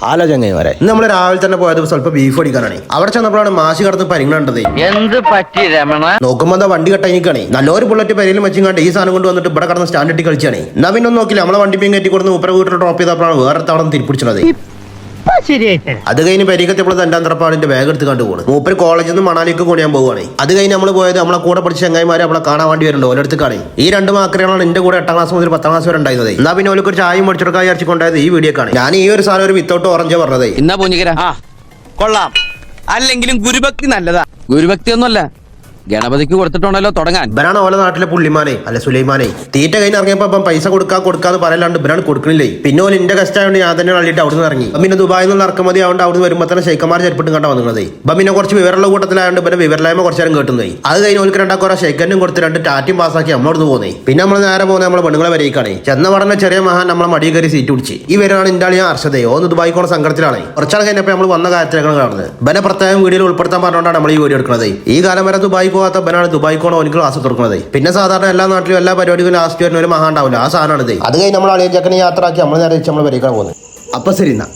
Hello ചങ്ങായിമാരെ, ഇന്ന് നമ്മൾ രാവിലെ തന്നെ പോയത് സ്വല്പം ബീഫ് അടിക്കാനാണ്. അവിടെ ചെന്നപ്പോഴാണ് മാഷി കടന്ന് പരിങ്ങണ്ടത്. എന്ത് പറ്റി രമണ? നോക്കുമ്പോ എന്താ വണ്ടി കെട്ടങ്ങിക്കാണേ. നല്ലൊരു ബുള്ളറ്റ് പരിയിലും വെച്ചിങ്ങാണ്ട് ഈ സാധനം കൊണ്ട് വന്നിട്ട് ഇവിടെ കടന്ന് സ്റ്റാൻഡ് ഇട്ടി കളിച്ചാണ്. എന്നാ പിന്നെ ഒന്നും നോക്കില്ല, നമ്മളെ വണ്ടി കയറ്റി കൊടുത്ത് മൂപ്പര വീട്ടിൽ ഡ്രോപ്പ് ചെയ്തപ്പോഴാണ് വേറെ തവണ തിരിപ്പിടിച്ചത്. അത് കഴിഞ്ഞ് പരിക്കത്തിയപ്പോൾ തണ്ടാന്തരപ്പാടിന്റെ ബാഗ് എടുത്ത് കണ്ടു പോകുന്നത്. മൂപ്പര് കോളേജിൽ നിന്ന് മണാലിക്ക് കൊണ്ടുപോകാൻ പോവുകയാണ്. അത് കഴിഞ്ഞ് നമ്മൾ പോയത് നമ്മളെ കൂടെ പഠിച്ച ചങ്ങായിമാരെ നമ്മളെ കാണാൻ വേണ്ടി വരുന്നുണ്ട്. ഓരോരുത്തർക്കാണ് ഈ രണ്ട് മാക്രികളാണ് എന്റെ കൂടെ 8ാം ക്ലാസ് മുതൽ 10ാം ക്ലാസ് വരെ ഉണ്ടായിരുന്നത്. എന്നാ പിന്നെ ഓർക്ക് ഒരു ചായയും പഠിച്ചെടുക്കാൻ വിചാരിച്ചുകൊണ്ടായത് ഈ വീഡിയോക്കാണ്. ഞാൻ ഈ ഒരു സാധനം ഒരു വിത്തൗട്ട് ഓറഞ്ച് പറഞ്ഞത്. എന്നാ പൂഞ്ഞിക്കര കൊള്ളാം. അല്ലെങ്കിലും ഗുരുഭക്തി നല്ലതാ. ഗുരുഭക്തി ഒന്നുമല്ല, ഗണപതിക്ക് കൊടുത്തിട്ടുണ്ടല്ലോ തുടങ്ങാൻ. ഇവരാണ് ഓല നാട്ടിലെ പുള്ളിമാനെ അല്ലെ സുലൈമാനെ. തീറ്റ കഴിഞ്ഞ് ഇറങ്ങിയപ്പോ പൈസ കൊടുക്കാന്ന് പറയലാണ്ട് ഇവരാണ് കൊടുക്കണില്ലേ. പിന്നെ ഓല് എന്റെ കസ്റ്റ് ആയതുകൊണ്ട് ഞാൻ തന്നെ അള്ളിട്ട് അവിടെ നിന്ന് ഇറങ്ങി. പിന്നെ ദുബായിൽ നിന്നുള്ള ഇറക്കുമതി ആയതുകൊണ്ട് അവിടെ വരുമ്പോൾ തന്നെ ഷെയ്ക്കന്മാർ ചെരുപ്പിട്ടും കണ്ട വന്നത്. ഇപ്പം പിന്നെ കുറച്ച് വിവരമുള്ള കൂട്ടത്തിലായതുകൊണ്ട് പിന്നെ വിവരലായ്മ കുറച്ച് നേരം കേട്ടുന്നേ. അത് കഴിഞ്ഞ് ഓൾക്ക് 2 കുറെ ഷെയ്ക്കനും കൊടുത്ത് 2 ടാറ്റും പാസ്സാക്കി നമ്മളോട് പോകുന്നേ. പിന്നെ നമ്മൾ നേരെ പോകുന്നത് നമ്മളെ പെണ്ണുങ്ങളെ വരേക്കാണ്. ചെന്ന പറഞ്ഞ ചെറിയ മഹാൻ നമ്മളെ മടി കയറി സീറ്റ് പിടിച്ച്. ഈ വരാണ് ഇന്റെ ആളി അർഷതയോ ഒന്ന് ദുബായി പോണ സങ്കടത്തിലാണ്. കുറച്ചാൾ കഴിഞ്ഞപ്പോൾ നമ്മൾ വന്ന കാര്യത്തിലേക്കാണ് കാണുന്നത്. ബനെ പ്രത്യേകം വീഡിയോയിൽ ഉൾപ്പെടുത്താൻ പറഞ്ഞുകൊണ്ടാണ് നമ്മൾ ഈ വീഡിയോ എടുക്കുന്നത്. ഈ കാലം വരെ ദുബായി പോകാത്ത ബനാണ് ദുബായി ഓനിക്ക് ക്ലാസ് തുറക്കുന്നത്. പിന്നെ സാധാരണ എല്ലാ നാട്ടിലും എല്ലാ പരിപാടികളും ലാസ്റ്റ് വരുന്ന ഒരു മഹാ ഉണ്ടാവില്ല, ആ സാധനമാണ് ഇത്. അത് കഴിഞ്ഞ് നമ്മൾ അളിയൻ ചക്കനെ യാത്ര ആക്കി നമ്മൾ നേരെ നമ്മൾ വരേക്കാൻ പോകുന്നത്. അപ്പൊ ശരി എന്നാ.